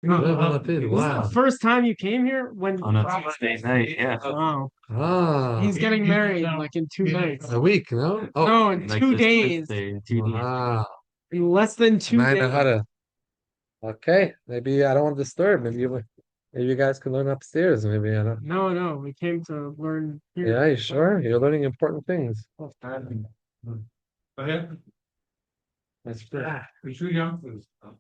Wow. This is the first time you came here when On a Tuesday night, yeah. wow. Ah, He's getting married like in 2 nights. a week, no? Oh, No, in Like two this days. Tuesday in 2 days. wow. In less than two And I know days. how to. Okay, maybe I don't want to disturb. Maybe you guys can learn upstairs. Maybe I don't. No, no, we came to learn here. Yeah, you sure? You're learning important things. That's good. You're too young for this stuff.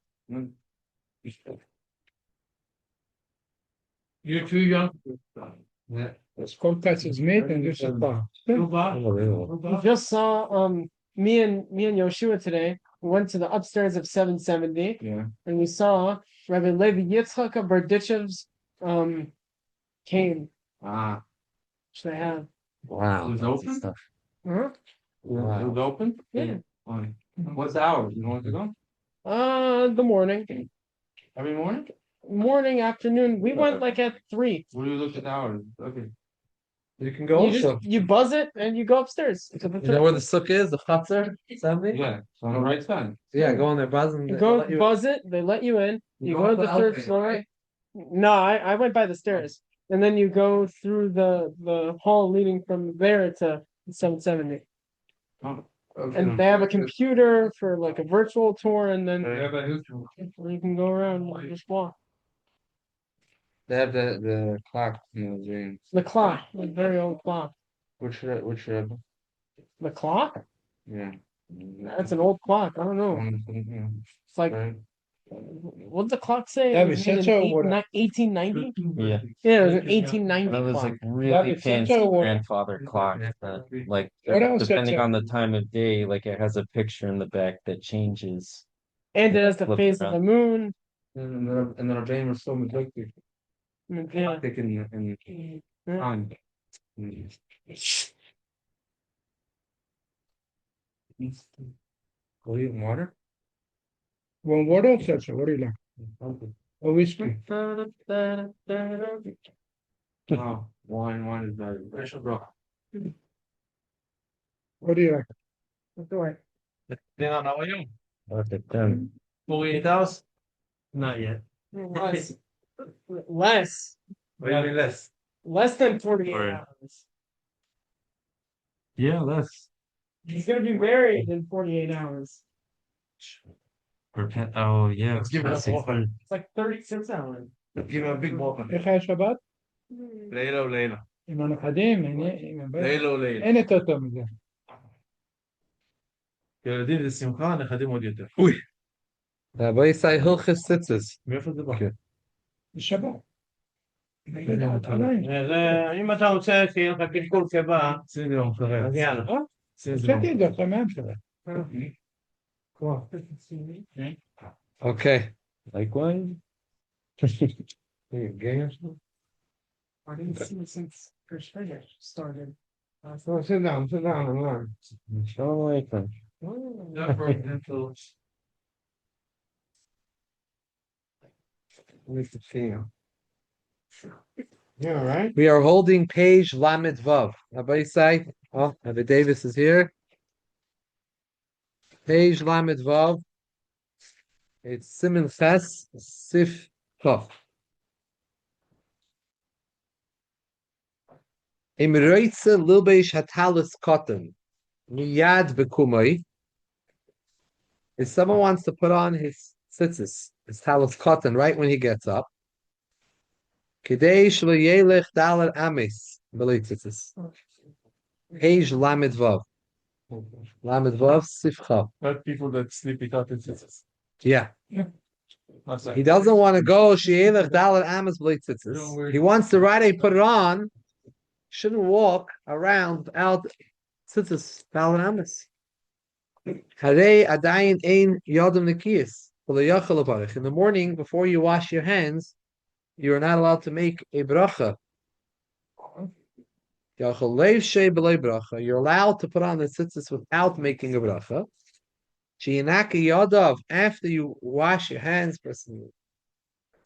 You're too young for this stuff. Yeah. It's called Tzitzis meat and this is bar. Unbelievable. We just saw me and Yoshua today. We went to the upstairs of 770 Yeah. and we saw Rabbi Levi Yitzchak of Berdichev's cane, Ah, which they have. Wow. It was Lots of open? stuff. Huh? it was open? Yeah. Fine. What's the hours? You want to go? The morning. Every morning? Morning, afternoon. We went like at 3. What do you look at the hours? Okay. You can go You just also. you buzz it and you go upstairs to the You know where the sook is? The chutzner? Something? Yeah, it's on the right side. Yeah, go on there, buzz, and You they'll go let you. buzz it, they let you in. You You go go up to the the third elevator, floor. right? No, I went by the stairs. And then you go through the hall leading from there to 770. Oh, And they have a computer for like a virtual tour, and then yeah, but who's- you can go around and just walk. They have the clock museum. The clock, the very old clock. Which The clock? yeah. That's an old clock. I don't know. It's like, Right. what did the clock say? Yeah, It we was made in said so, what- 1890? Yeah. Yeah, it was an 1890 That was clock. like Yeah, really it's fancy such a- grandfather clock. Like What else depending that's- on the time of day, like it has a picture in the back that changes. And it has the Flip face of the around. moon. And then our brain was so neglected. Yeah. In Yeah. time. Go eat water? One water or seltzer? What do you like? A whiskey? Oh, wine is better. Special bro. What do you like? Then how are you? Okay, then. 48 hours? Not yet. Less. Less. What do you mean less? Less than 48 Or- hours. Yeah, less. He's gonna be married in 48 hours. Repent. Oh yeah. Let's give it That's a it. ball. It's like 36 hours. Give him a big ball. איך היה שבת? לילה ולילה. עם הנכדים, עם הבן. לילה ולילה. אין יותר טוב מזה. ילדים זה שמחה, נכדים עוד יותר. אוי. בואי יסי הלכס ציצס. מאיפה זה בא? זה שבת. אם אתה רוצה שיהיה לך קלקול שבא, ציני יום חרץ. אז יאללה. הוצאתי את זה אחרי מהמשלה. Okay. Like wine? You gay or something? I didn't see it since Chris Figure started. So sit down and learn. Shalom Aleichem. Need to feel. Yeah, right? We are holding page Lamed Vav. Rabbi Isai, oh, Rabbi Davis is here. Page Lamed Vav. It's Siman Ches Sif Chof. Im Reitze Lilbeish Hatalis Cotton. Miyad Bekumai. If someone wants to put on his tzitzis, his talis cotton, right when he gets up, Kidei shlo yelech dalar ames b'lei tzitzis. Page Lamed Vav. Lamed Vav Sifcha. But people that sleep without the tzitzis. Yeah. He doesn't want to go sheyelech dalar ames b'lei tzitzis. He wants to right away put it on. Shouldn't walk around without tzitzis dalar ames. Harei adayin ein yodem nekiyas. In the morning, before you wash your hands, you are not allowed to make a bracha. You're allowed to put on the tzitzis without making a bracha. After you wash your hands, person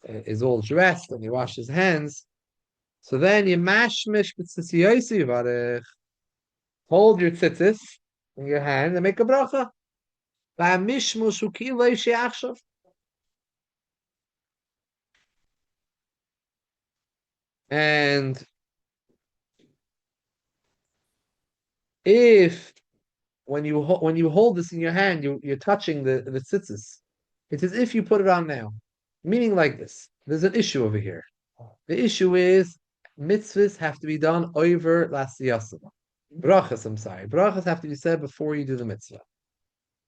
is all dressed and he washes his hands. So then you mashmish b'tzitzis hold your tzitzis in your hand and make a bracha. And if when you hold this in your hand, you're touching the tzitzis. It's as if you put it on now. Meaning like this. There's an issue over here. The issue is mitzvahs have to be done over lasiyasim. Brachas, I'm sorry. Brachas have to be said before you do the mitzvah.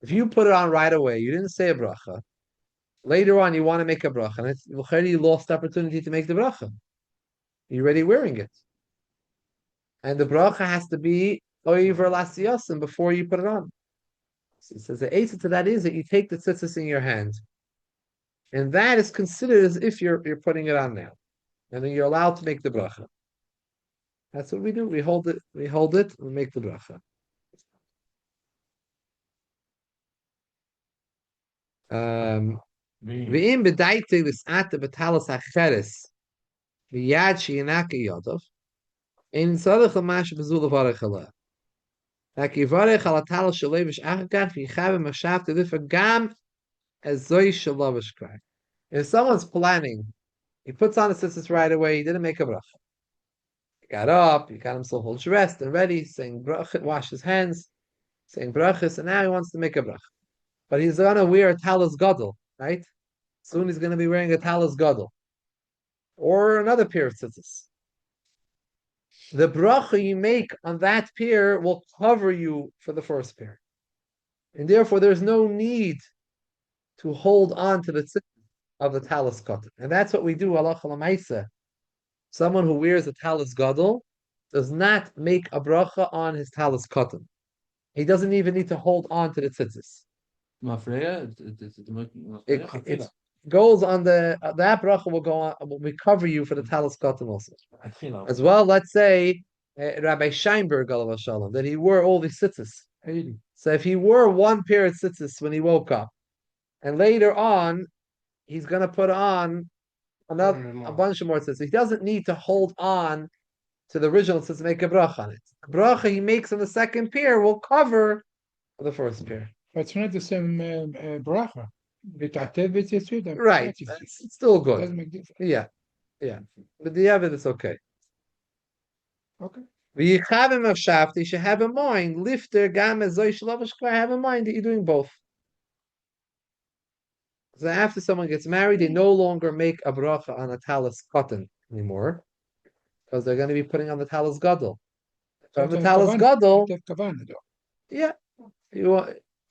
If you put it on right away, you didn't say a bracha. Later on, you want to make a bracha, and it's you lost the opportunity to make the bracha. You're already wearing it. And the bracha has to be over lasiyasim before you put it on. So it says the answer to that is that you take the tzitzis in your hand. And that is considered as if you're putting it on now. And then you're allowed to make the bracha. That's what we do. We hold it, we make the bracha. V'im b'daite l's'ata b'talas ha'cheres v'yad she'inaka yodov ein tzadich l'mash b'zul l'varech aleh. Ha'kivarech al atal sh'levish achakach v'yichav v'mashav t'difa gam as zoi sh'lavish krai. If someone's planning, he puts on the tzitzis right away, he didn't make a bracha. He got up, he got himself all dressed and ready, saying bracha, wash his hands, saying brachas, and now he wants to make a bracha. But he's gonna wear a talis gadol, right? Soon he's gonna be wearing a talis gadol. Or another pair of tzitzis. The bracha you make on that pair will cover you for the first pair. And therefore there's no need to hold on to the tzitzis of the talis gadol. And that's what we do, halacha l'maisa. Someone who wears a talis gadol does not make a bracha on his talis cotton. He doesn't even need to hold on to the tzitzis. It goes on that bracha will go on, will cover you for the talis cotton also. As well, let's say Rabbi Scheinberg Shalom, that he wore all these tzitzis. So if he wore one pair of tzitzis when he woke up, and later on he's going to put on a bunch of more tzitzis, he doesn't need to hold on to the original tzitzis to make a bracha on it. The bracha he makes on the second pair will cover the first pair. But it's not the same bracha. Right, it's still good. Doesn't make difference. Yeah. But the evidence is okay. Okay. You should have in mind, lifter, gamma, have in mind that you're doing both. So after someone gets married, they no longer make a bracha on a talis cotton anymore, because they're going to be putting on the talis gadol. So the talis gadol, yeah,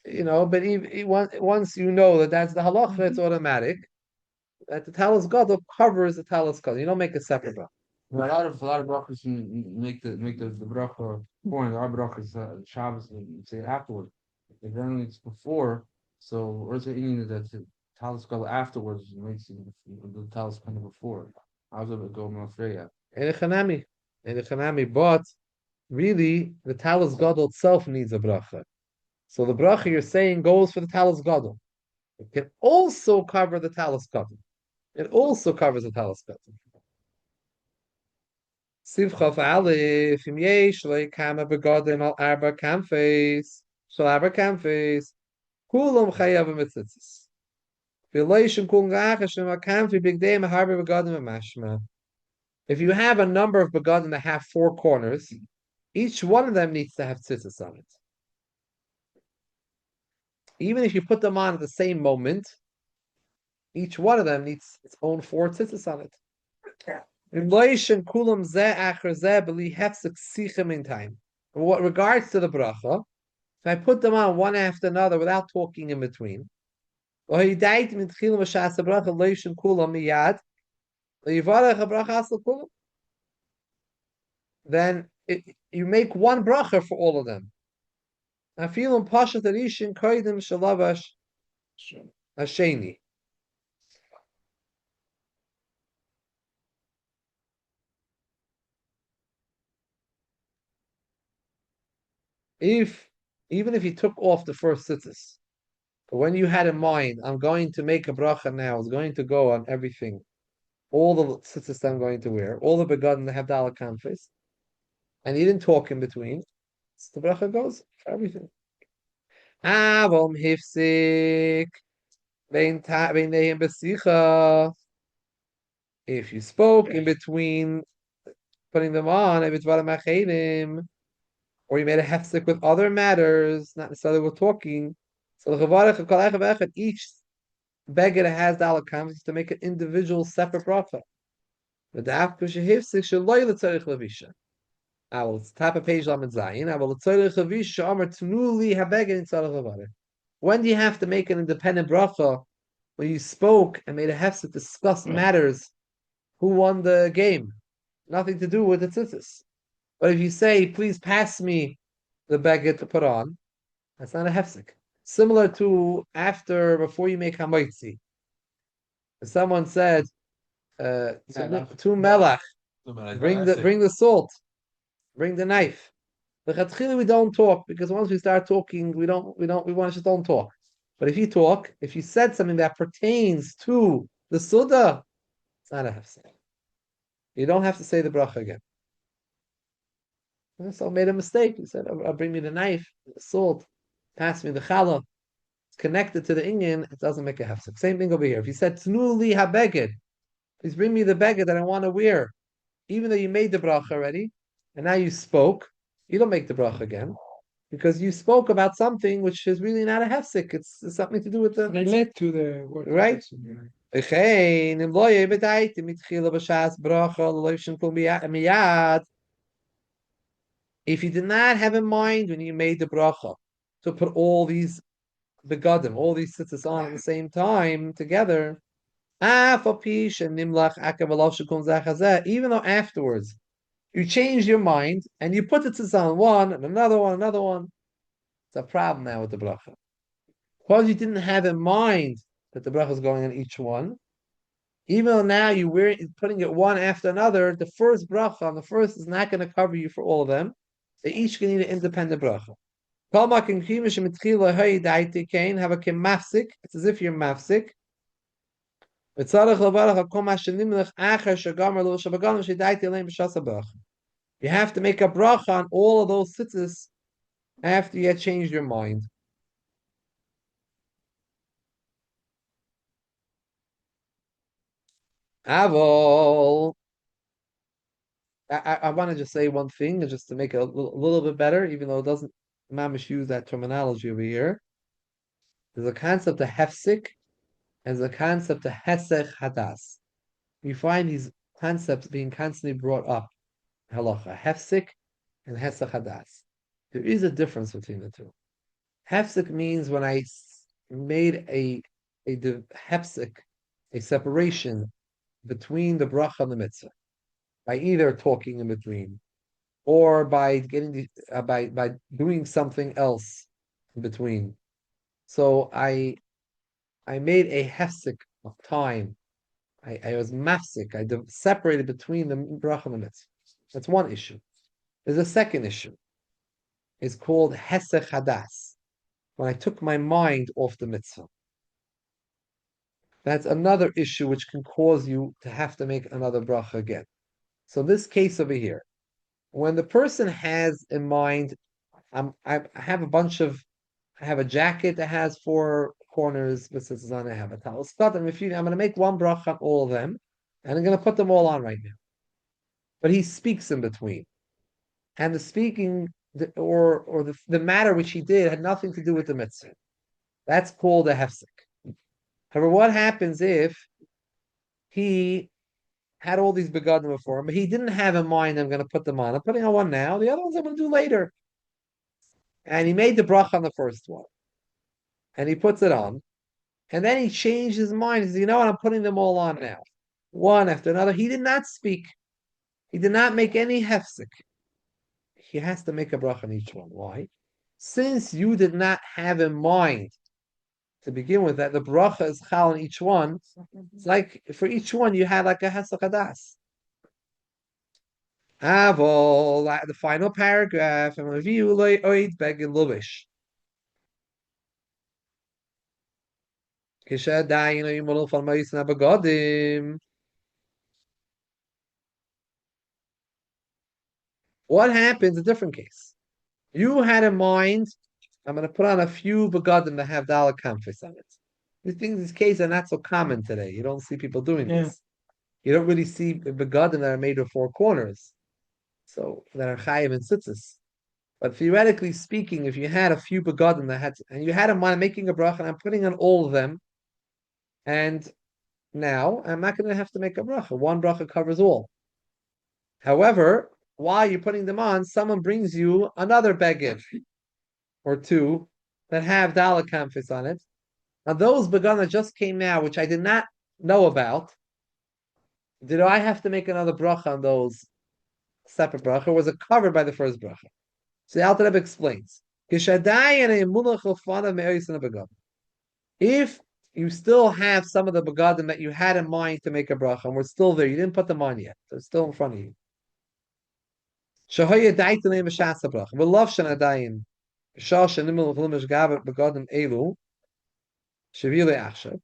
but once you know that that's the halacha, it's automatic. That the talis gadol covers the talis cotton. You don't make a separate bracha. A lot of brachas make the bracha before, and our brachas Shabbos and say it afterwards. If generally it's before, so where's the meaning that the talis gadol afterwards makes the talis kind of before? How's it go mafreya? Enechanami, but really the talis gadol itself needs a bracha. So the bracha you're saying goes for the talis gadol. It can also cover the talis cotton. It also covers the talis cotton. Sivchaf Aleph, Im Yesh, Kama Begodim al Arba Kamfes, Shal Arba Kamfes, Kulam Chayav Mitzitzis. Relation Kung Achashim Kamfi Big Day Maharba Begodim Mashma. If you have a number of begodim that have four corners, each one of them needs to have tzitzis on it. Even if you put them on at the same moment, each one of them needs its own four tzitzis on it. In relation, kulam zeh acher zeh b'li hefsek sichim in time. In what regards to the bracha, if I put them on one after another without talking in between, then you make one bracha for all of them. I feel in pasha tarishin koidim shalavash hasheni. Even if you took off the first tzitzis, but when you had in mind, I'm going to make a bracha now, it's going to go on everything, all the tzitzis I'm going to wear, all the begotten that have dalak kanfes, and you didn't talk in between, so the bracha goes for everything. Avom hifsik bein neim besicha. If you spoke in between putting them on, or you made a hefsek with other matters, not necessarily with talking. So each beggar has the alakam to make an individual separate bracha. I will tap a page Lamed Zayin. I will when do you have to make an independent bracha? When you spoke and made a hefsek to discuss matters, who won the game? Nothing to do with the tzitzis. But if you say, please pass me the baguette to put on, that's not a hefsek. Similar to before you make hamaitzi. Someone said, to melach, bring the salt, bring the knife. The chatchila we don't talk because once we start talking, we want to just don't talk. But if you talk, if you said something that pertains to the suda, it's not a hefsek. You don't have to say the bracha again. So I made a mistake. He said, "I'll bring me the knife, the salt, pass me the challah." It's connected to the inyan. It doesn't make a hefsek. Same thing over here. If you said tnu li habeged, please bring me the beged that I want to wear, even though you made the bracha already, and now you spoke, you don't make the bracha again because you spoke about something which is really not a hefsek. It's something to do with the Relate to the word. Right. If you did not have in mind when you made the bracha to put all these begadim, all these tzitzis on at the same time together, even though afterwards you changed your mind and you put the tzitzis on one and another one, it's a problem now with the bracha. Because you didn't have in mind that the bracha is going on each one, even though now you're putting it one after another, the first bracha on the first is not going to cover you for all of them. They each can need an independent bracha. Have a kemafsik. It's as if you're mafsik. You have to make a bracha on all of those tzitzis after you had changed your mind. Avol. I want to just say one thing, just to make it a little bit better, even though it doesn't mamish use that terminology over here. There's a concept of hefsik, and there's a concept of hesech hadas. You find these concepts being constantly brought up. Halacha, hefsik and hesech hadas. There is a difference between the two. Hefsik means when I made a hefsik, a separation between the bracha and the mitzvah, by either talking in between, or by getting by doing something else in between. So I made a hefsek of time. I was mafsik. I separated between the bracha and the mitzvah. That's one issue. There's a second issue. It's called hesech hadas. When I took my mind off the mitzvah. That's another issue which can cause you to have to make another bracha again. So this case over here, when the person has in mind, I have a jacket that has 4 corners, I have a towel. I'm going to make one bracha on all of them, and I'm going to put them all on right now. But he speaks in between, and the speaking or the matter which he did had nothing to do with the mitzvah. That's called a hefsek. However, what happens if he had all these begadim before him, but he didn't have in mind, I'm going to put them on. I'm putting on one now. The other ones I'm going to do later. And he made the bracha on the first one. And he puts it on. And then he changed his mind. He says, you know what? I'm putting them all on now. One after another. He did not speak. He did not make any hefsek. He has to make a bracha on each one. Why? Since you did not have in mind to begin with that the bracha is chal on each one, it's like for each one you had like a hesach hadas. Avol, the final paragraph, and review oid begin lubish. What happens? A different case. You had in mind, I'm going to put on a few begadim that have dalek kamfis on it. These cases are not so common today. You don't see people doing this. You don't really see begadim that are made of 4 corners. So that are chayiv and tzitzis. But theoretically speaking, if you had a few begadim that had, and you had in mind making a bracha, and I'm putting on all of them, and now I'm not going to have to make a bracha. One bracha covers all. However, while you're putting them on, someone brings you another beged or two that have dalek kamfis on it. Now those begun that just came out, which I did not know about, did I have to make another bracha on those separate bracha, or was it covered by the first bracha? So the Alter Rebbe explains. If you still have some of the begadim that you had in mind to make a bracha, and we're still there, you didn't put them on yet, they're still in front of you. Shahaya daita name b'shasa bracha. V'lov shana dayin. B'shal shenimel v'chlumish gavet begadim elu. Shavile achshav.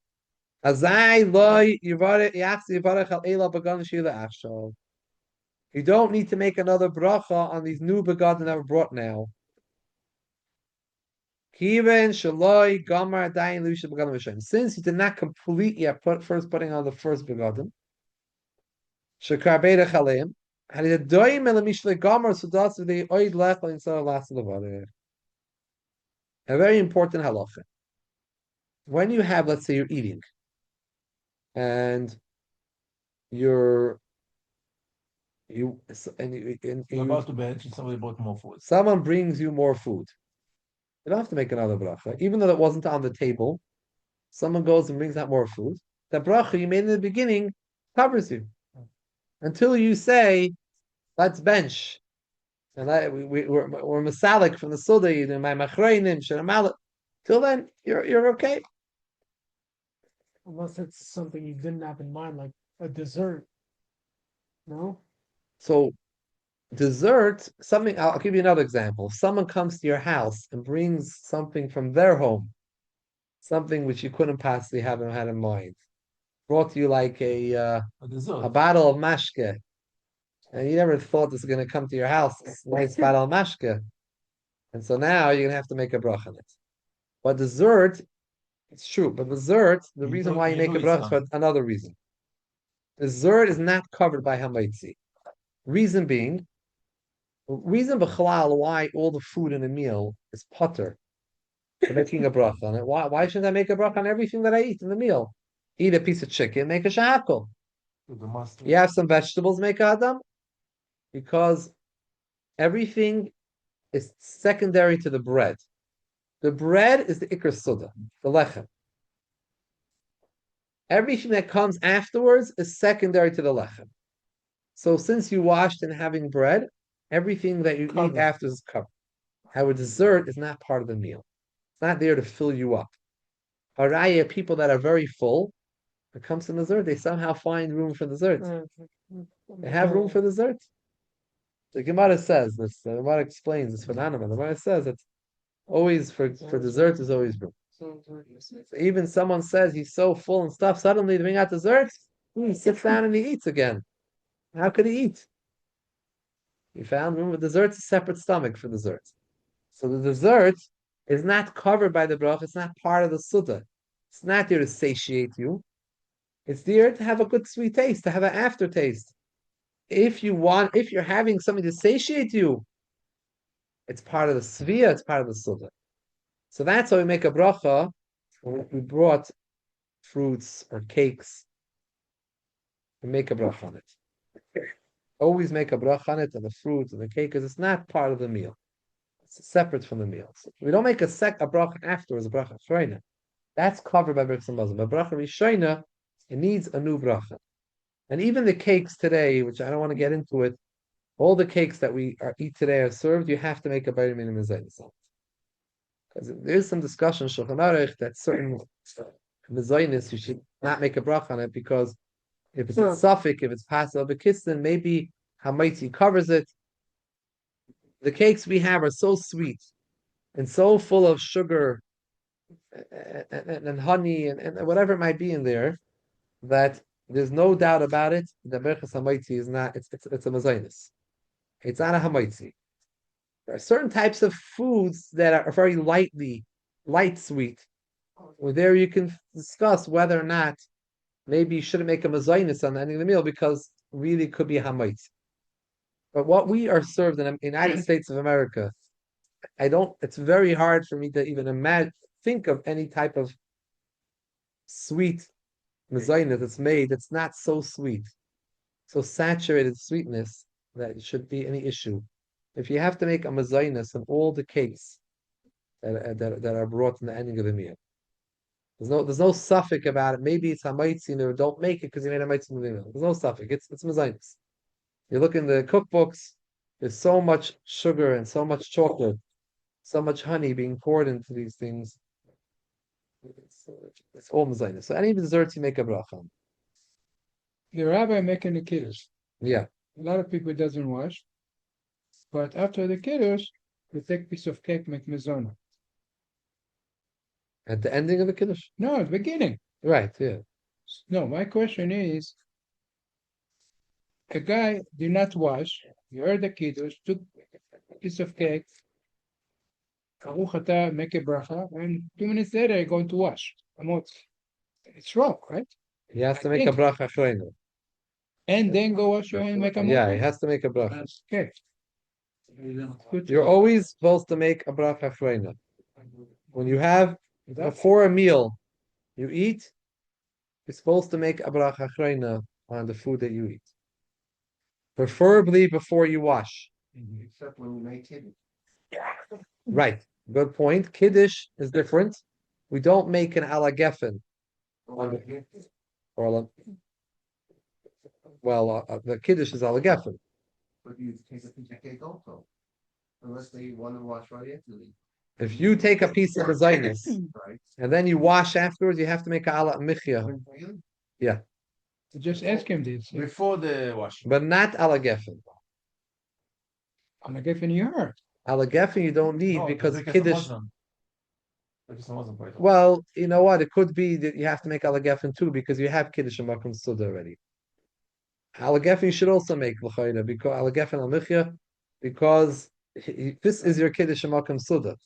Azai loy yivarech yachsi yivarech al ela begadim shivile achshav. You don't need to make another bracha on these new begadim that were brought now. Kiven shaloi gamar dayin lusha begadim v'shem. Since you did not complete yet, first putting on the first begadim. Shekar beidach aleim. A very important halacha. When you have, let's say, you're eating, and you're about to bench and somebody bought more food. Someone brings you more food. You don't have to make another bracha, even though it wasn't on the table. Someone goes and brings out more food. The bracha you made in the beginning covers you until you say, let's bench. And we're masalik from the Sudai, and my machreinim, shemalit. Till then, you're okay. Unless it's something you didn't have in mind, like a dessert. No? So, dessert, something, I'll give you another example. If someone comes to your house and brings something from their home, something which you couldn't possibly have had in mind, brought to you like a bottle of mashke, and you never thought this was going to come to your house, this nice bottle of mashke. And so now you're going to have to make a bracha on it. But dessert, it's true, but dessert, the reason why you make a bracha is for another reason. Dessert is not covered by hamaitzi. Reason being, b'chalal why all the food in a meal is potter for making a bracha on it. Why shouldn't I make a bracha on everything that I eat in the meal? Eat a piece of chicken, make a shahakol. You have some vegetables, make a adam. Because everything is secondary to the bread. The bread is the ikar suda, the lechem. Everything that comes afterwards is secondary to the lechem. So since you washed and having bread, everything that you eat after is covered. However, dessert is not part of the meal. It's not there to fill you up. Haraya, people that are very full, when it comes to dessert, they somehow find room for dessert. They have room for dessert. The Gemara says this. The Gemara explains this phenomenon. The Gemara says that always for dessert is always room. So even someone says he's so full and stuff, suddenly they bring out dessert, he sits down and he eats again. How could he eat? He found room with dessert's a separate stomach for dessert. So the dessert is not covered by the bracha, it's not part of the sutta. It's not there to satiate you. It's there to have a good sweet taste, to have an aftertaste. If you're having something to satiate you, it's part of the svia, it's part of the suda. So that's how we make a bracha when we brought fruits or cakes. We make a bracha on it. Always make a bracha on it, and the fruits and the cake, because it's not part of the meal. It's separate from the meal. So we don't make a bracha afterwards, a bracha shreina. That's covered by Birchas Hamazon. But bracha rishona, it needs a new bracha. And even the cakes today, which I don't want to get into it, all the cakes that we eat today are served, you have to make a bayir minim mezainis. Because there's some discussion, Shulchan Aruch, that certain mezainis you should not make a bracha on it, because if it's a suffix, if it's pasel b'kistin, maybe hamaitzi covers it. The cakes we have are so sweet and so full of sugar and honey and whatever it might be in there, that there's no doubt about it. The Berchas Hamaitzi is not. It's a mazainis. It's not a hamaitzi. There are certain types of foods that are very light sweet. Where there you can discuss whether or not maybe you shouldn't make a mazainis on the ending of the meal, because really it could be a hamaitzi. But what we are served in the United States of America, it's very hard for me to even think of any type of sweet mezainis that's made that's not so sweet, so saturated sweetness that it should be any issue. If you have to make a mezainis and all the cakes that are brought in the ending of the meal, there's no suffix about it. Maybe it's hamaitzi, or don't make it because you made a maitzin in the meal. There's no suffix. It's mezainis. You look in the cookbooks, there's so much sugar and so much chocolate, so much honey being poured into these things. It's all mezainis. So any desserts you make a bracha on. The rabbi making the kiddush. Yeah. A lot of people doesn't wash, but after the kiddush, you take piece of cake, make mezona. At the ending of the kiddush. No, at the beginning. Right, yeah. No, my question is, a guy did not wash, you heard the kiddush, took a piece of cake, Baruch atah, make a bracha, and 2 minutes later you're going to wash. It's wrong, right? He has to make a bracha achrayna. And then go wash your hand and make a Yeah, he has to make a bracha. Okay. You're always supposed to make a bracha achrayna. When you have before a meal, you eat. You're supposed to make a bracha achrayna on the food that you eat. Preferably before you wash. Except when we make kiddush. Right. Good point. Kiddush is different. We don't make an ala geffen. The kiddush is ala geffen. But you take a piece of cake also. Unless they want to wash right after the. If you take a piece of mezainis Right. and then you wash afterwards, you have to make a ala michya. Yeah. Just ask him this. Before the washing. But not ala geffen. I'm not giving you heard. Ala geffen you don't need No, because because kiddush. Well, you know what? It could be that you have to make ala geffen too because you have kiddush and makom suda already. Ala geffen you should also make l'chayda because ala geffen al michya because this is your kiddush and makom suda.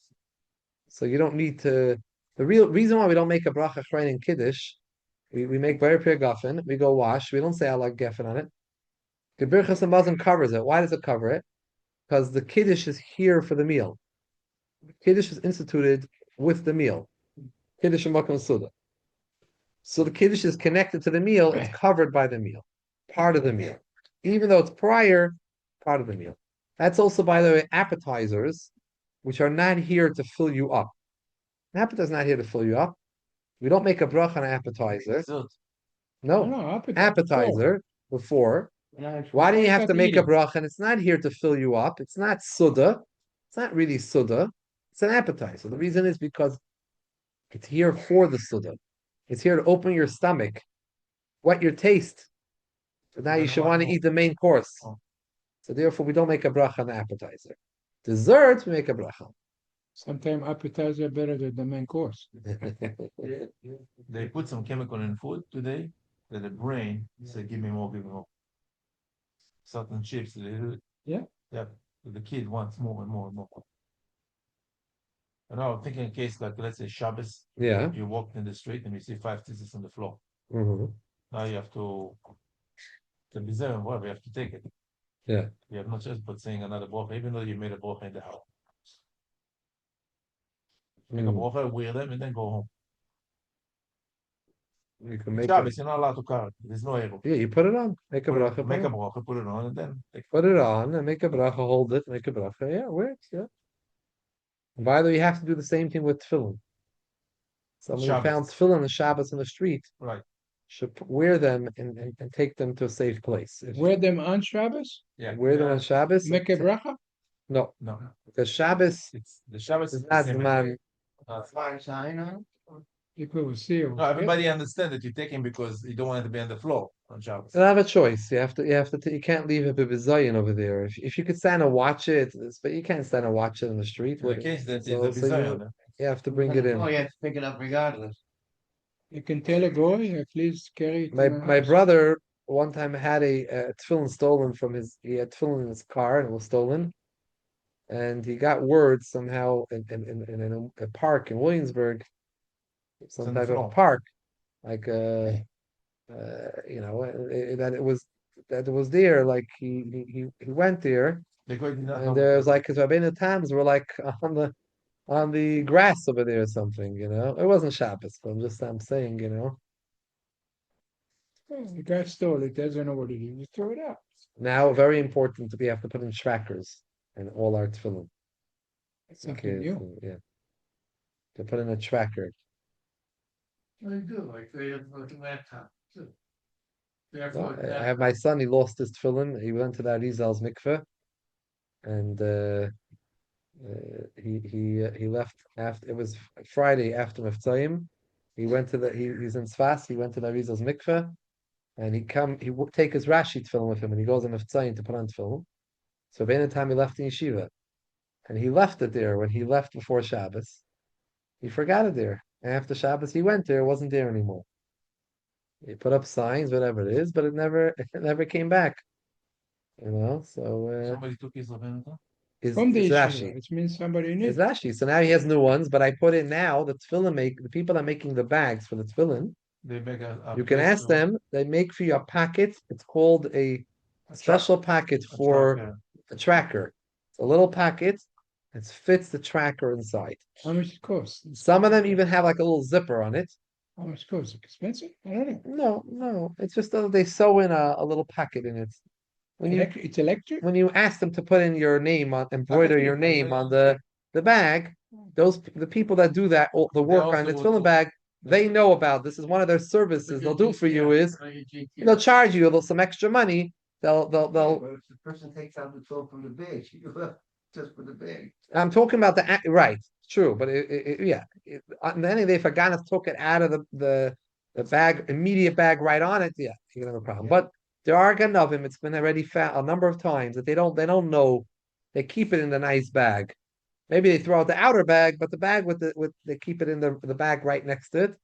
So you don't need to. The real reason why we don't make a bracha chrein in kiddush, we make very pure gafen. We go wash. We don't say ala geffen on it. The birchas hamazon covers it. Why does it cover it? Because the kiddush is here for the meal. Kiddush is instituted with the meal. Kiddush and makom suda. So the kiddush is connected to the meal. It's covered by the meal, part of the meal, even though it's prior, part of the meal. That's also, by the way, appetizers, which are not here to fill you up. An appetizer is not here to fill you up. We don't make a bracha on an appetizer. No, appetizer before. Why do you have to make a bracha? And it's not here to fill you up. It's not suda. It's not really suda. It's an appetizer. The reason is because it's here for the suda. It's here to open your stomach, whet your taste. So now you should want to eat the main course. So therefore, we don't make a bracha on the appetizer. Dessert, we make a bracha. Sometimes appetizer better than the main course. They put some chemical in food today that the brain say, give me more, give me more. Certain chips, they do it. Yeah. The kid wants more and more and more. And now I'm thinking in case like let's say Shabbos, Yeah. you walk in the street and you see 5 tzitzis on the floor. Mm-hmm. Now you have to be there, whatever, you have to take it. Yeah. You have no choice but saying another bracha, even though you made a bracha in the house. Make a bracha, wear them, and then go home. You can make Shabbos, you're not allowed to carry. There's no error. Yeah, you put it on. Make a bracha. Make a bracha, put it on, and then put it on and make a bracha. Hold it. Make a bracha. Yeah, it works. Yeah. And by the way, you have to do the same thing with tefillin. Someone who found tefillin on Shabbos in the street, right, should wear them and take them to a safe place. Wear them on Shabbos? Yeah. Wear them on Shabbos. Make a bracha? No, because Shabbos the Shabbos is not the man. Fine sign, huh? People will see you. No, everybody understands that you're taking because you don't want it to be on the floor on Shabbos. You don't have a choice. You can't leave a bibizayin over there. If you could stand and watch it, but you can't stand and watch it on the street. In the case that So- there's a so bizayon, you have to bring it in. Oh, you have to pick it up regardless. You can tell a goy, please carry it. to My house. brother one time had a tefillin stolen from he had tefillin in his car and it was stolen. And he got word somehow in a park in Williamsburg, some type of park, like that it was that was there, like he went there, Because and there was like his Rabbeinu times were like on the grass over there or something, you know. It wasn't Shabbos, but I'm saying, you know. The guy stole it, doesn't know what it is, you throw it out. Now, very important we have to put in trackers in all our tefillin. It's something new. Yeah, to put in a tracker. They do, like they have like a laptop too. They have Well, like I that. have my son. He lost his tefillin. He went to the Arizal's mikveh, and he left after it was Friday after Mitzvayim. He went to he's in Sfas. He went to the Arizal's mikveh, and he would take his Rashi tefillin with him, and he goes on Mitzvayim to put on tefillin. So by the time he left the yeshiva, and he left it there when he left before Shabbos, he forgot it there. And after Shabbos, he went there. It wasn't there anymore. He put up signs, whatever it is, but it never came back. You know, so Somebody took his Levenata. From the is yeshiva, Rashi. which means somebody Is knew. Rashi. So now he has new ones, but I put in now the people that are making the bags for the tefillin. They make a You can place ask to- them. They make for you a packet. It's called a a special packet a for tracker. a tracker. It's a little packet. It fits the tracker inside. How much it costs? Some of them even have like a little zipper on it. How much it costs? Expensive? I don't know. No. It's just they sew in a little packet in it. It's electric? When you ask them to put in your name on embroider your name on the bag, the people that do that the work on the also tefillin will- bag, they know about this. Is one of their services they'll do for you is they'll charge you a little some extra money. They'll But if the person takes out the tool from the bag, you left just for the bag. I'm talking about right, true, but on the end they forgot to took it out of the bag, immediate bag right on it. Yeah, you can have a problem. But there are ganavim. It's been already found a number of times that they don't know. They keep it in the nice bag. Maybe they throw out the outer bag, but the bag with they keep it in the bag right next to it.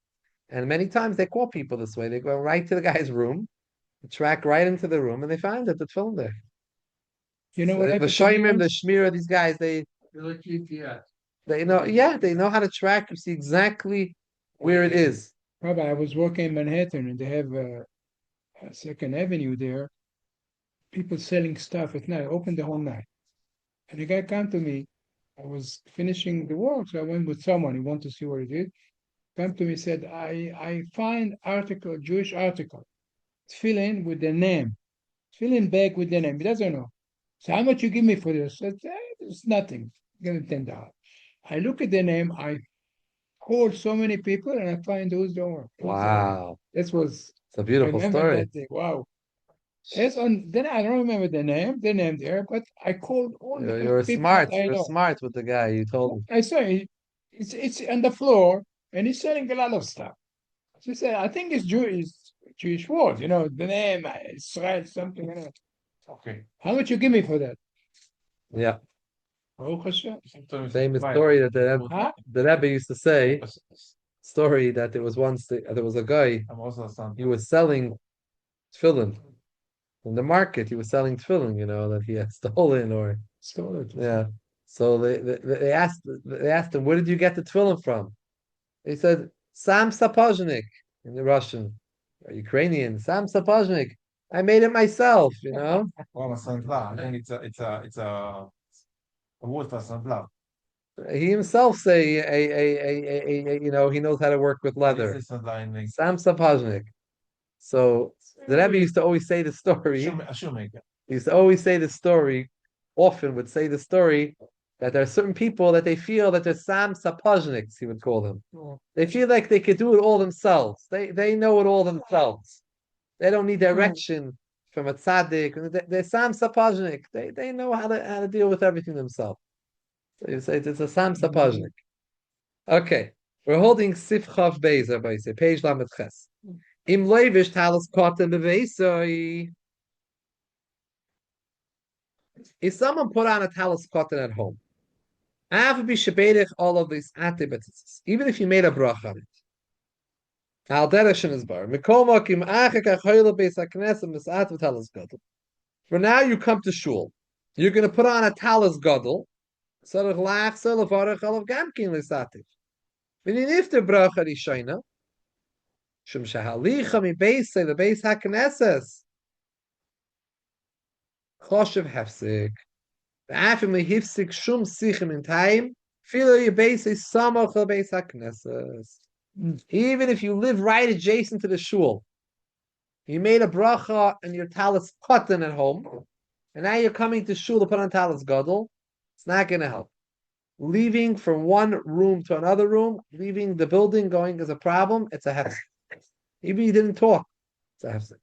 And many times they call people this way. They go right to the guy's room, track right into the room, and they find it. It's filmed there. You know what The happened to me Shoimim, the once? Shmira, these guys, They're like GPS. they know, yeah, they know how to track. You see exactly where it is. Rabbi, I was working in Manhattan and they have a Second Avenue there. People selling stuff at night, open the whole night. And the guy came to me. I was finishing the work, so I went with someone. He wanted to see what he did. Come to me, said, I find article, Jewish article. Fill in with the name. Fill in bag with the name. He doesn't know. So how much you give me for this? I said, it's nothing. Give me $10. I look at the name. I call so many people, and I find who's the owner. Wow, This was it's a beautiful remember story. that day. Wow. Yes, then I don't remember the name there, but I called all the You're people smart. that I You're know. smart with the guy. You told him. I saw it's on the floor, and he's selling a lot of stuff. She said, I think it's Jewish word, the name, Israel, something like that. Okay. How much you give me for that? Yeah, Baruch Hashem. famous story that Huh? the Rebbe used to say. Story that there was once there was a guy. I'm also some. He was selling tefillin in the market. He was selling tefillin, that he had stolen or Stole it. yeah. So they asked him, where did you get the tefillin from? He said, Sam Sapozhnik in the Russian or Ukrainian. Sam Sapozhnik. I made it myself, Well, sunflower. I think it's a word for sunflower. He himself say he knows how to work with leather. This is sunflower in Sam Sapozhnik. So the Rebbe used to always say the story. a shoemaker. He used to always say the story, often would say the story that there are certain people that they feel that they're Sam Sapozhniks, he would call them. They feel like they could do it all themselves. They know it all themselves. They don't need direction from a tzaddik. They're Sam Sapozhnik. They know how to deal with everything themselves. So you say it's a Sam Sapozhnik. Okay. We're holding Sifchav Beis, everybody say, page Lamed Ches. Im Leivish Talis Kotten Beveisoi. If someone put on a talis cotton at home, all of these atibatis, even if you made a bracha on it. Al derashin is bar. For now, you come to shul. You're going to put on a talis gadol. When you nifter bracha rishayna, shum shahalicha mi beis say the beis hakneses. Choshev hefsik. Afim hifsik shum sichim in time. Filo yebase samach lebeis haknesses. Even if you live right adjacent to the shul, you made a bracha and your talis cotton at home, and now you're coming to shul to put on talis gadol. It's not going to help. Leaving from one room to another room, leaving the building going is a problem. It's a hefsek. Even you didn't talk, it's a hefsek.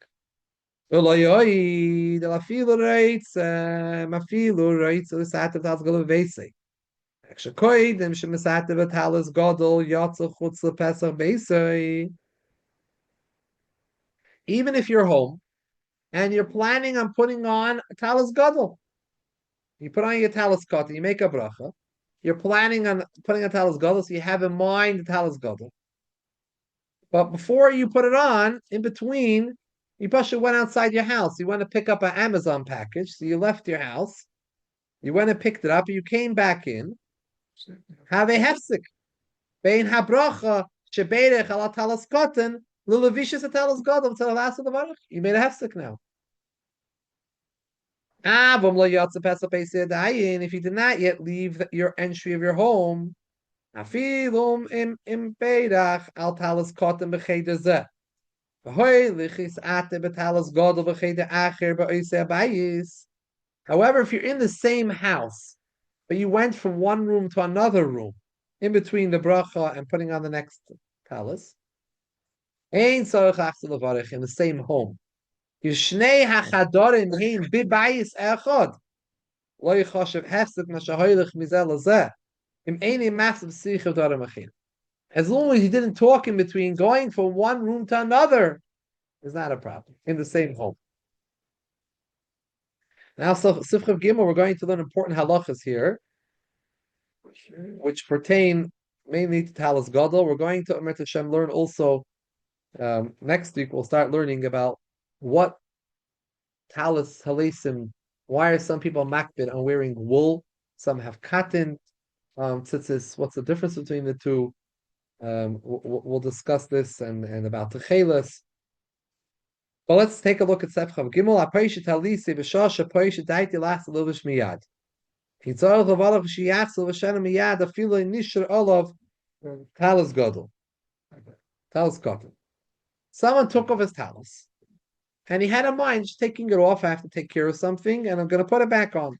Even if you're home and you're planning on putting on a talis gadol, you put on your talis cotton, you make a bracha. You're planning on putting a talis gadol, so you have in mind the talis gadol. But before you put it on, in between, you probably went outside your house. You went to pick up an Amazon package, so you left your house. You went and picked it up, you came back in. Have a hefsek. Bein habracha shebeirech ala talis cotton lilavishis a talis gadol to the last of the varach. You made a hefsek now. If you did not yet leave your entry of your home, afilum im beirach al talis cotton b'cheder zeh. However, if you're in the same house, but you went from one room to another room, in between the bracha and putting on the next talis, in the same home. As long as you didn't talk in between, going from one room to another is not a problem in the same home. Now, Sifchav Gimel, we're going to learn important halachas here, which pertain mainly to Talis Gadol. We're going to Amrit Hashem learn also next week. We'll start learning about what Talis Halesim. Why are some people makbid on wearing wool? Some have cotton. Tzitzis. What's the difference between the two? We'll discuss this and about Techelas. But let's take a look at Sefchav Gimel. Apaisha Talisi b'shasha Apaisha Daiti Lachs Levish Miyad. Hitzarach Levalach Shiyachs Levashana Miyad Afilo Nishar Olav Talis Gadol. Talis Cotton. Someone took off his talis, and he had in mind just taking it off. I have to take care of something, and I'm going to put it back on.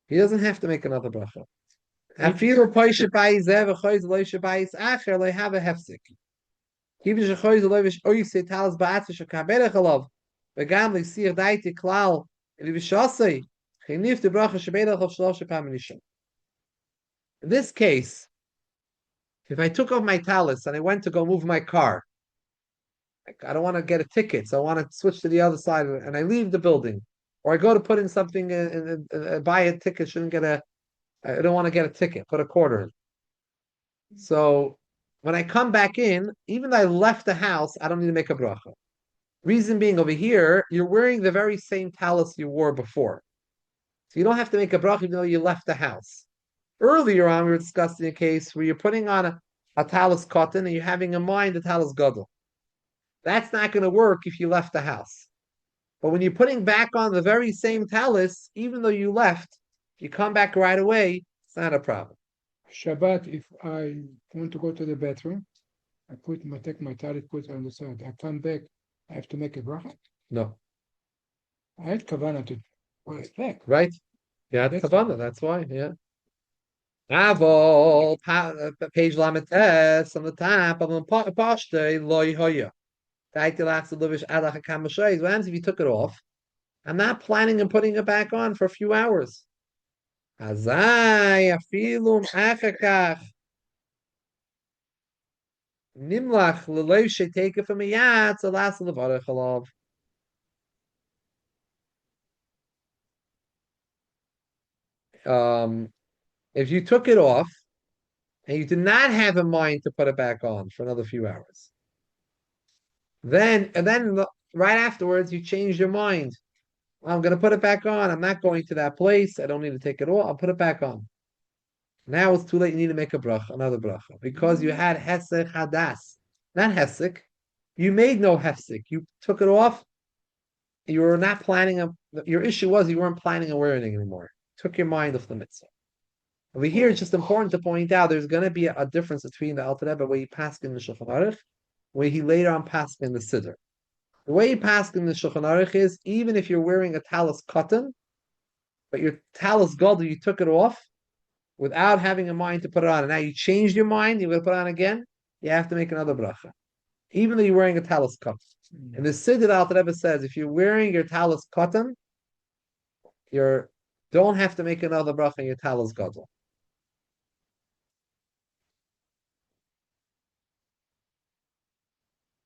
He doesn't have to make another bracha. Afilo Paisha Bayis Zev Achoyz Loisha Bayis Acher They have a hefsek. Even shechoyz levish oyse talis ba'atz shekaberech alav v'gam le'sir daiti klal v'vishasei chenif de bracha sheberech of shlosh paminishim. In this case, if I took off my talis and I went to go move my car, I don't want to get a ticket, so I want to switch to the other side, and I leave the building, or I go to put in something and buy a ticket. I don't want to get a ticket. Put a quarter in. So when I come back in, even though I left the house, I don't need to make a bracha. Reason being, over here, you're wearing the very same talis you wore before. So you don't have to make a bracha even though you left the house. Earlier on, we were discussing a case where you're putting on a talis cotton and you're having in mind the talis gadol. That's not going to work if you left the house. But when you're putting back on the very same talis, even though you left, if you come back right away, it's not a problem. Shabbat, if I want to go to the bathroom, take my talit, put it on the side. I come back, I have to make a bracha. No. I had kavanah to put it back. Right? Yeah, That's kavanah. That's why. Yeah. Avol page lametes on the top of the pashte loy hoya. What happens if you took it off? I'm not planning on putting it back on for a few hours. Azai afilum achakach nimlach leloy sheteka from miyad zalas levarech alav. If you took it off and you did not have in mind to put it back on for another few hours, then right afterwards you change your mind. Well, I'm going to put it back on. I'm not going to that place. I don't need to take it off. I'll put it back on. Now it's too late. You need to make a bracha, another bracha, because you had hesek hadas, not hesek. You made no hesek. You took it off. you were not planning on. Your issue was you weren't planning on wearing it anymore. Took your mind off the mitzvah. Over here, it's just important to point out there's going to be a difference between the Alter Rebbe where he passed in the Shulchan Aruch, where he later on passed in the Siddur. The way he passed in the Shulchan Aruch is even if you're wearing a talis cotton, but your talis gadol, you took it off without having a mind to put it on, and now you changed your mind, you're going to put it on again, you have to make another bracha, even though you're wearing a talis cotton. And the Siddur, the Alter Rebbe says, if you're wearing your talis cotton, you don't have to make another bracha in your talis gadol.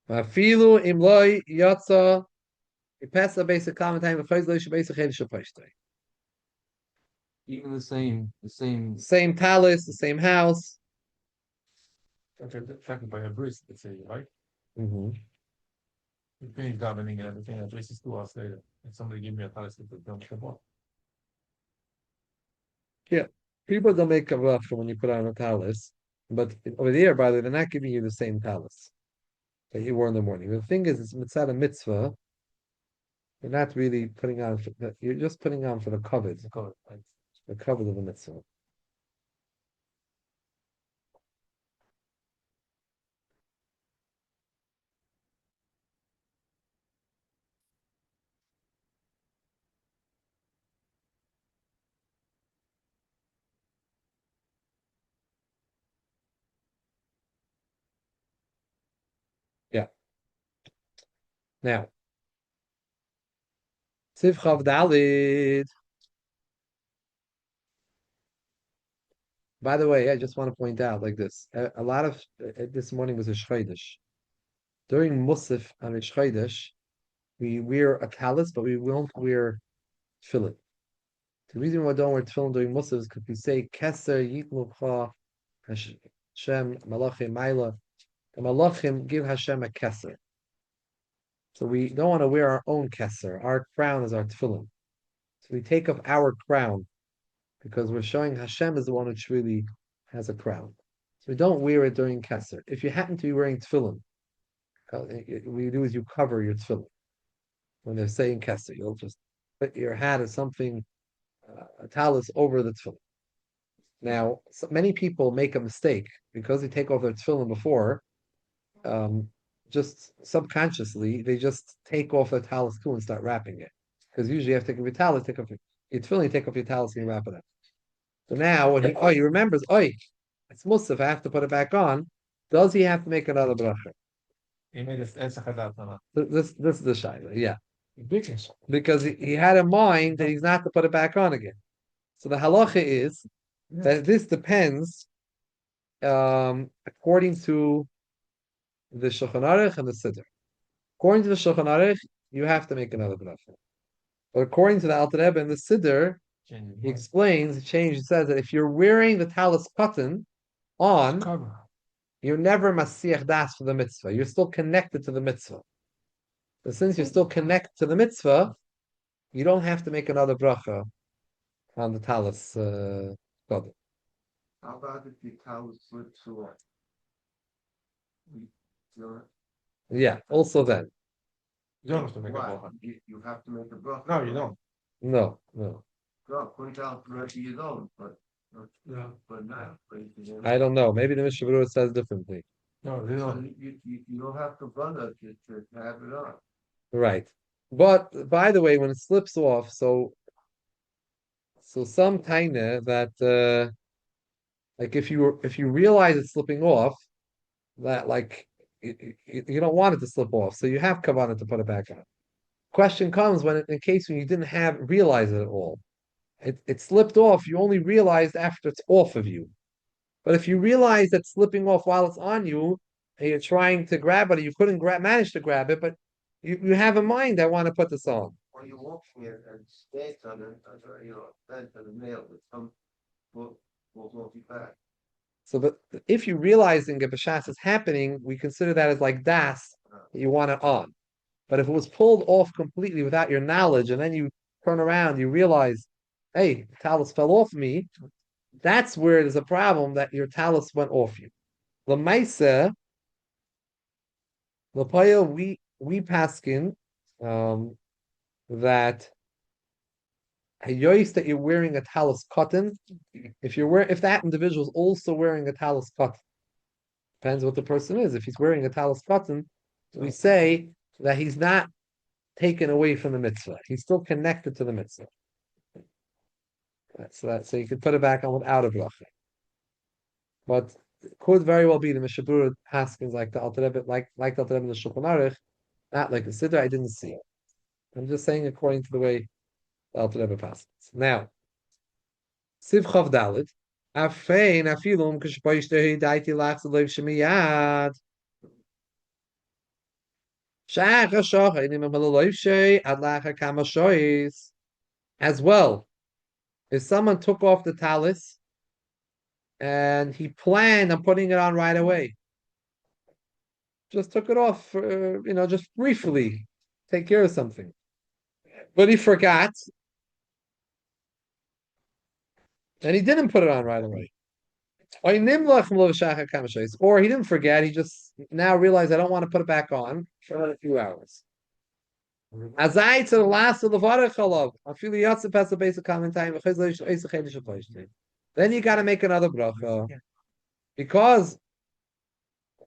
Afilu imloi yatsa pesa basic comment time basic Even the same. same talis, the same house. Affected by a breeze, let's say, right? Mm-hmm. You finish davening and everything, at least it's 2 hours later, and somebody give me a talis to don't step on. People don't make a bracha when you put on a talis, but over there, by the way, they're not giving you the same talis that you wore in the morning. The thing is, it's mitzvah mitzvah. You're not really putting on. You're just putting on for the covet, the covet of the mitzvah. Yeah. Now, Siv Chav Dalid. By the way, I just want to point out like this. A lot of this morning was a Shchodesh. During Musaf on a Shchodesh, we wear a talis, but we won't wear tefillin. The reason why we don't wear tefillin during Musaf is because we say Keser Yitlucha Hashem Malachim Maila. The Malachim give Hashem a Keser. So we don't want to wear our own Keser. Our crown is our tefillin. So we take off our crown because we're showing Hashem is the one which really has a crown. So we don't wear it during Keser. If you happen to be wearing tefillin, what you do is you cover your tefillin. When they're saying Keser, you'll just put your hat or something, a talis over the tefillin. Now, many people make a mistake because they take off their tefillin before, just subconsciously, they just take off their talis too and start wrapping it. Because usually you have to take off your talis, take off your tefillin, take off your talis and you wrap it up. So now, when he remembers, it's musaf, I have to put it back on. Does he have to make another bracha? He made this This is the shayla, yeah. Because he had in mind that he's not to put it back on again. So the halacha is that this depends according to the Shulchan Aruch and the Siddur. According to the Shulchan Aruch, you have to make another bracha. But according to the Alter Rebbe and the Siddur, he explains, he says that if you're wearing the talis cotton on, you're never masiach das for the mitzvah. You're still connected to the mitzvah. But since you're still connected to the mitzvah, you don't have to make another bracha on the talis cotton. How about if your towel slips away? Yeah, also then. You don't have to make a Why? bracha. You have to make a bracha. No, you don't. No. No, point out the rest of you don't, but not. But I don't know. Maybe the Mishnah Berurah says differently. No, they don't. you don't have to run it to have it on. Right. But by the way, when it slips off, so some taina that like if you realize it's slipping off, that like you don't want it to slip off, so you have kavanah to put it back on. Question comes when in case when you didn't realize it at all. It slipped off, you only realized after it's off of you. But if you realize that slipping off while it's on you, and you're trying to grab it, you couldn't manage to grab it, but you have in mind, I want to put this on. Or you're walking it and stands on it, bent on the nail with some will off your back. So that if you realizing a b'shas is happening, we consider that as like das that you want it on. But if it was pulled off completely without your knowledge, and then you turn around, you realize, hey, the talus fell off me, that's where there's a problem that your talus went off you. L'maisa, l'paya we paskin, that hayois that you're wearing a talis cotton, if that individual is also wearing a talis cotton, depends what the person is. If he's wearing a talis cotton, we say that he's not taken away from the mitzvah. He's still connected to the mitzvah. So you could put it back on without a bracha. But it could very well be the Mishabura Haskins like the Alter Rebbe, like the Alter Rebbe in the Shulchan Aruch, not like the Siddur. I didn't see it. I'm just saying according to the way the Alter Rebbe passes. Now, Siv Chav Dalit, Afein Afilum Kishpoishtehi Daiti Lachs Lev Shemiyad. As well, if someone took off the talis and he planned on putting it on right away, just took it off, just briefly, take care of something, but he forgot, and he didn't put it on right away. Or he didn't forget, he just now realized I don't want to put it back on for another few hours. Azai to the last of the Varechalav. Then you got to make another bracha. Because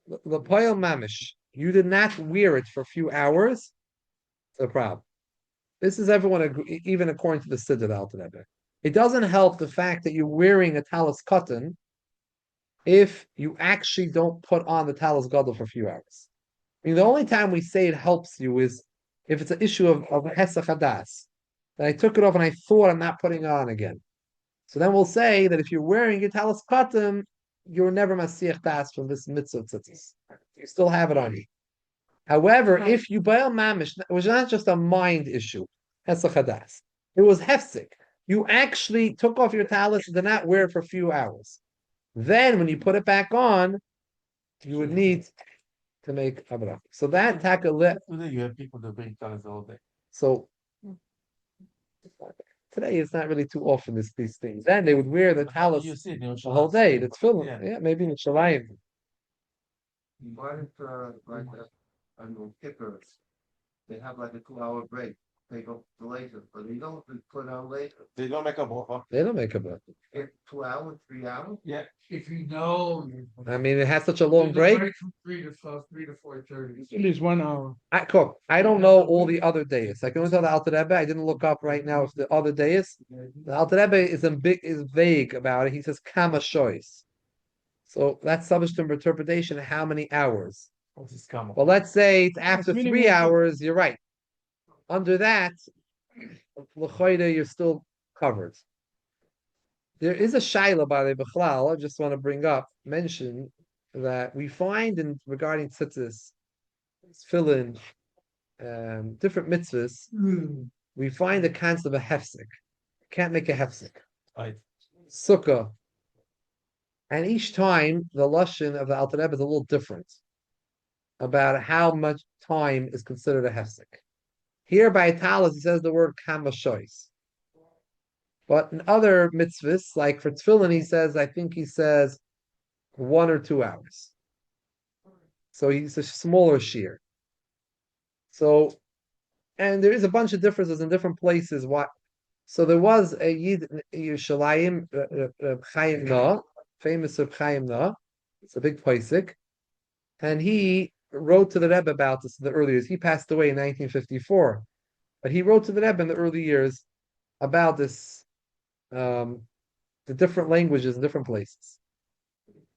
the Poyel Mamish, you did not wear it for a few hours, it's a problem. This is everyone agree, even according to the Siddur Alter Rebbe. It doesn't help the fact that you're wearing a talis cotton if you actually don't put on the talis gadol for a few hours. I mean, the only time we say it helps you is if it's an issue of hesach hadas. That I took it off and I thought I'm not putting it on again. So then we'll say that if you're wearing your talis cotton, you're never masiach das from this mitzvah tzitzis. You still have it on you. However, if you bail mamish, it was not just a mind issue, hesach hadas. It was hefsik. You actually took off your talis and did not wear it for a few hours. Then, when you put it back on, you would need to make a bracha. So that takalit. Today you have people that bring talis all day. So today it's not really too often these things. Then they would wear the talis You see it, the whole day. That's filling. Yeah. Maybe in Shalayim. Why if like I don't know, kippers, they have like a 2-hour break. They go to later, but they don't put on later. They don't make a bracha. They don't make a bracha. 2 hours, 3 hours. Yeah. If you know. I mean, it has such a long break. From 3 to 4:30. At least 1 hour. I don't know all the other days. I can only tell the Alter Rebbe. I didn't look up right now if the other days. The Alter Rebbe is vague about it. He says kama shois. So that's subject to interpretation. How many hours? Well, let's say it's after 3 hours. You're right. Under that, l'choyde, you're still covered. There is a shaila by the Bechlal. I just want to mention that we find regarding tzitzis, tefillin, different mitzvahs, we find the concept of a hefsek. Can't make a hefsek. Right. Sukkah. And each time, the lashon of the Alter Rebbe is a little different about how much time is considered a hefsek. Here by talis, he says the word kama shois. But in other mitzvahs, like for tefillin, he says 1 or 2 hours. So he's a smaller shear. So, and there is a bunch of differences in different places. So there was a Yid Yerushalayim, Chaim Na, famous Reb Chaim Na. It's a big posek, and he wrote to the Rebbe about this in the early years. He passed away in 1954, but he wrote to the Rebbe in the early years about this, the different languages in different places.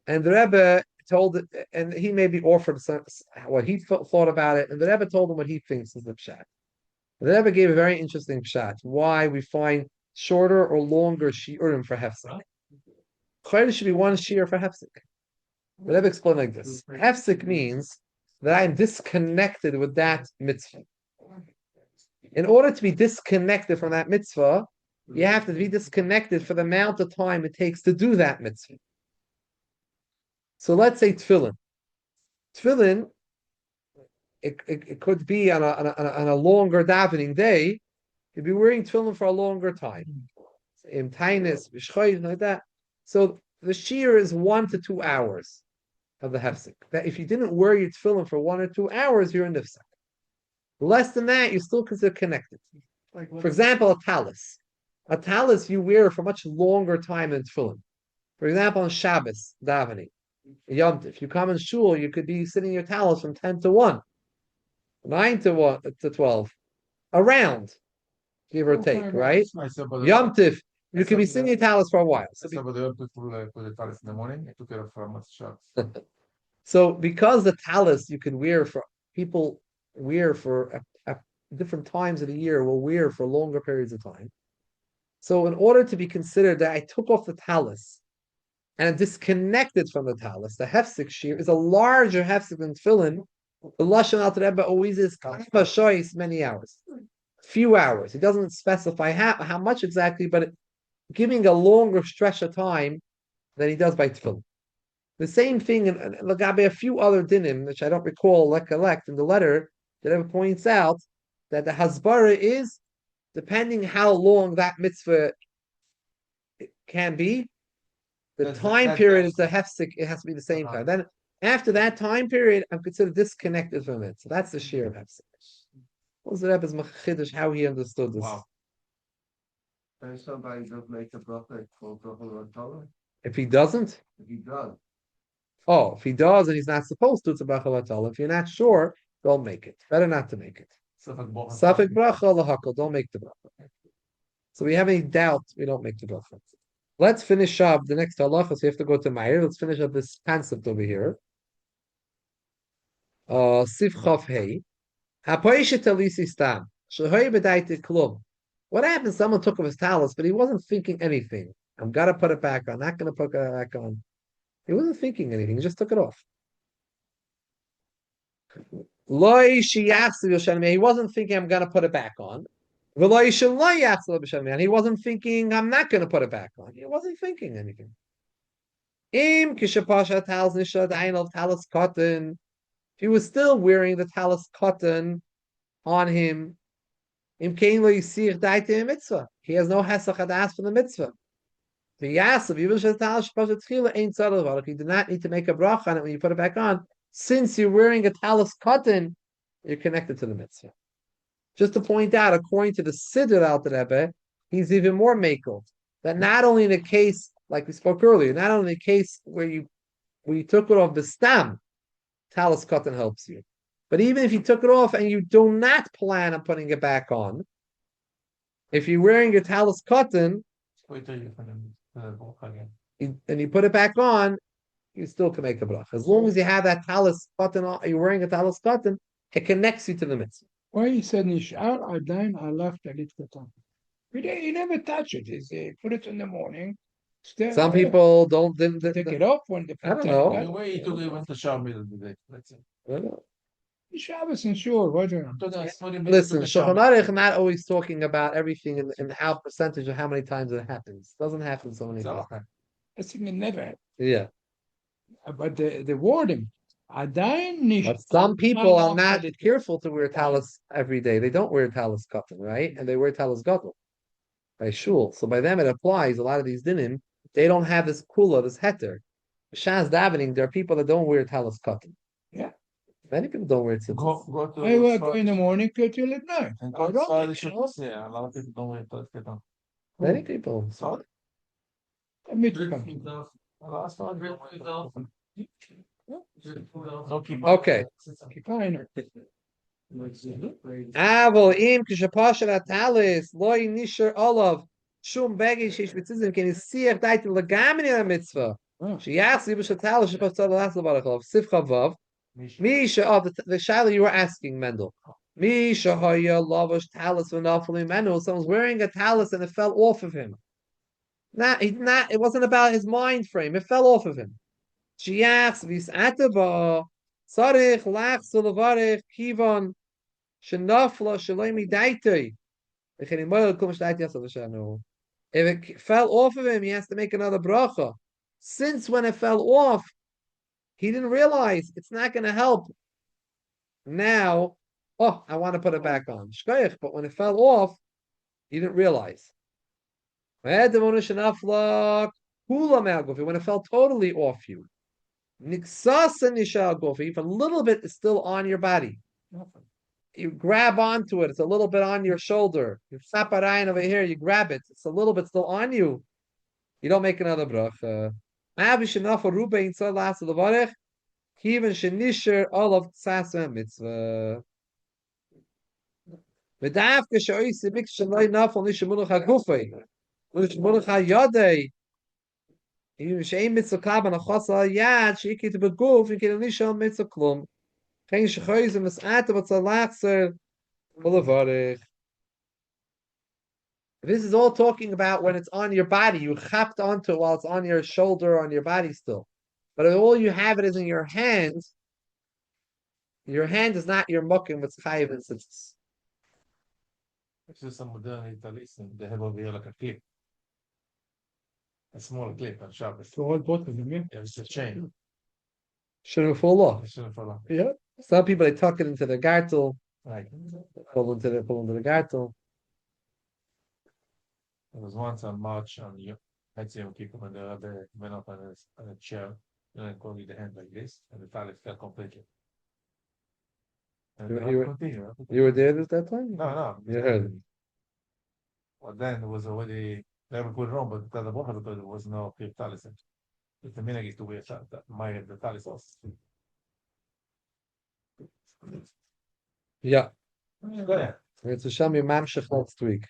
And the Rebbe and he maybe offered what he thought about it, and the Rebbe told him what he thinks is the pshat. And the Rebbe gave a very interesting pshat, why we find shorter or longer shiurim for hefsek. Chayr should be 1 shiur for hefsek. The Rebbe explained like this: hefsek means that I'm disconnected with that mitzvah. In order to be disconnected from that mitzvah, you have to be disconnected for the amount of time it takes to do that mitzvah. So let's say tefillin. Tefillin, it could be on a longer davening day. You'd be wearing tefillin for a longer time. In tainis, like that. So the shear is 1 to 2 hours of the hefsek. That if you didn't wear your tefillin for 1 or 2 hours, you're in nifsek. Less than that, you're still considered connected. For example, a talus. A talus you wear for much longer time than tefillin. For example, on Shabbos, davening, Yom Tov, if you come in shul, you could be sitting your talus from 10 to 1, 9 to 1 to 12, around, give or take, right? I said, but Yom Tov, you could be sitting your talus for a while. I said, but the put the talis in the morning. I took it off for a month shot. So because the talus you can wear for people wear for different times of the year will wear for longer periods of time. So in order to be considered that I took off the talus and disconnected from the talus, the hefsek shear is a larger hefsek than tefillin. The lashon al Rebbe always is shois many hours, few hours. He doesn't specify how much exactly, but giving a longer stretch of time than he does by tefillin. The same thing in Lagabe, a few other dinim, which I don't recall collect in the letter, that Rebbe points out that the hasbara is depending how long that mitzvah can be. The time period is the hefsek; it has to be the same time. Then after that time period, I'm considered disconnected from it. So that's the sheer of hefsek. What was the Rebbe's machidush? How he understood this? Wow. And somebody does make a bracha for bracha Torah, If he doesn't, if he does, if he does and he's not supposed to, it's a bracha l'tala. If you're not sure, don't make it. Better not to make it. Safek bracha lahakol. Don't make the bracha. So we have any doubt, we don't make the bracha. Let's finish up the next halacha. So we have to go to Meir. Let's finish up this concept over here. Sif Chav Hey. Hapoishet talisi stam. Shehoy b'daite klum. What happened? Someone took off his talus, but he wasn't thinking anything. I'm gonna put it back on. Not gonna put it back on. He wasn't thinking anything. He just took it off. He wasn't thinking I'm gonna put it back on. And he wasn't thinking I'm not gonna put it back on. He wasn't thinking anything. If he was still wearing the talus cotton on him, he has no hesach hadas for the mitzvah. He did not need to make a bracha on it when you put it back on. Since you're wearing a talus cotton, you're connected to the mitzvah. Just to point out, according to the Siddur Al Rebbe, he's even more makel. That not only in a case, like we spoke earlier, not only in a case where you took it off the stam, talus cotton helps you. But even if you took it off and you do not plan on putting it back on, if you're wearing your talus cotton, and you put it back on, you still can make a bracha. As long as you have that talus cotton on, you're wearing a talus cotton, it connects you to the mitzvah. Why he said Nishar Adain Alaf Talit Katan? He never touch it. He put it in the morning. Some people don't take it off when they I don't know. The way he took it went to shower middle of the day. That's it. Shabbos and sure. Listen, Shulchan Aruch not always talking about everything in how percentage of how many times it happens. It doesn't happen so many times. I think it never. Yeah. But the wording, But some people are not careful to wear talus every day. They don't wear talus cotton, right? And they wear talus gadol by shul. So by them it applies. A lot of these dinim, they don't have this kula, this heter. Shas davening, there are people that don't wear talus cotton. Yeah. Many people don't wear tzitzis. I work in the morning till at night. And I don't. yeah, a lot of people don't wear it. Many people. Sorry? Okay. Avol im kishapashat atalis loy nisher olav shum baggage shish mitzvah can see if that legamin in a mitzvah. She asked you b'shatalish shapasat alas lebarachov sif chavav. Misha of the shaila you were asking Mendel. Misha haya lavash talis v'nafli Mendel. Someone's wearing a talis and it fell off of him. It wasn't about his mind frame. It fell off of him. She asks, "Vis'ataba sarich lach sulavarich kivon shenafla shalemi daitei." If it fell off of him, he has to make another bracha. Since when it fell off, he didn't realize it's not going to help. Now, I want to put it back on. But when it fell off, he didn't realize. When it fell totally off you, if a little bit is still on your body, you grab onto it. It's a little bit on your shoulder. You snap a line over here, you grab it. It's a little bit still on you. You don't make another bracha. Even shenisher all of tzasem mitzvah. V'davke she'oisi mix shaloi nafal nishemunuch hagufay. Nishemunuch hayodei. Even she'im mitzvah kaban achosal yad she'ikit beguf v'kin nishal mitzvah klum. Geen shechoiz mis'ata b'tzalachser v'levarech. This is all talking about when it's on your body. You chapped onto it while it's on your shoulder or on your body still. But if all you have it is in your hand is not your mukim, it's chayiv and tzitzis. This is some modern Italy's, and they have over here like a clip. A small clip on Shabbos. To hold both of them, yeah. Yeah, it's a chain. Shouldn't fall off. It shouldn't fall off. Yeah. Some people they tuck it into the gartel, Right. pull into the gartel. There was once on March on the Yom Kippur when the rabbi went up on a chair, and called the hand like this, and the tallit fell completely. And You were there at that time? No. You heard. Well, then it was already never put it on, but because there was no clip tallit. It's the minute to wear that the tallit was. Yeah. Go ahead. It's a Shami Mamshech next week.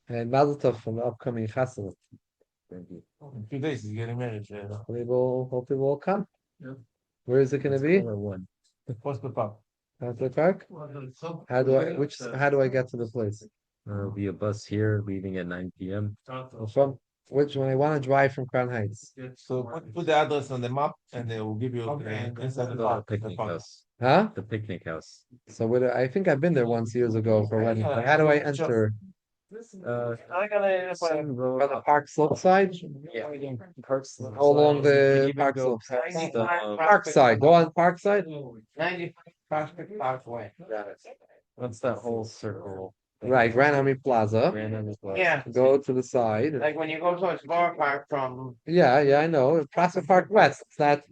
And Mazel Tov from the upcoming Chassanet. In 2 days he's getting married. Hopefully we'll come. Yeah. Where is it going to be? What's the pub? At the park? How do I get to the place? There'll be a bus here leaving at 9 p.m. From which one? I want to drive from Crown Heights. So put the address on the map and they will give you inside the The park. picnic house. Huh? The picnic house. So I think I've been there once years ago for a wedding. But how do I enter? Uh, On the park slope side? yeah. Parks. How along the park slope? Park side. Go on park side? 90 Prospect Parkway. What's that whole circle? Right, Grand Army Plaza. Grand Army Plaza. Yeah, Go to the side. like when you go towards Borough Park from. Yeah, I know. Prospect Park West. It's that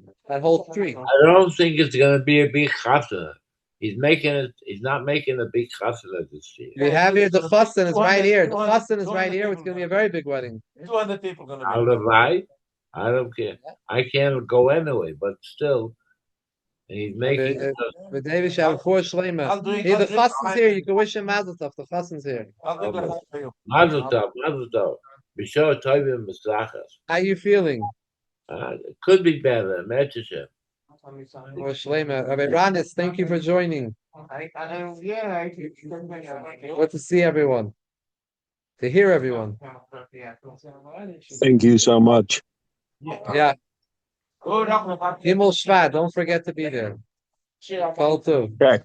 whole street. I don't think it's going to be a big chasana. He's not making a big chasana this year. We have here the Chassan is right here. The Chassan is right here. It's going to be a very big wedding. 200 people gonna I'll be. lie. I don't care. I can't go anyway, but still. And he's making But David shall for Shlema. Here the Chassan's here. You can wish him Mazel Tov. The Chassan's here. I'll do that for you. Mazel Tov. B'shor tovim misrachas. How you feeling? It could be better. Imagine it. For Shlema. Rabbi Ranis, thank you for joining. Yeah. Good to see everyone. To hear everyone. Thank you so much. Yeah. Gimel Shvat. Don't forget to be there. Call too. Okay.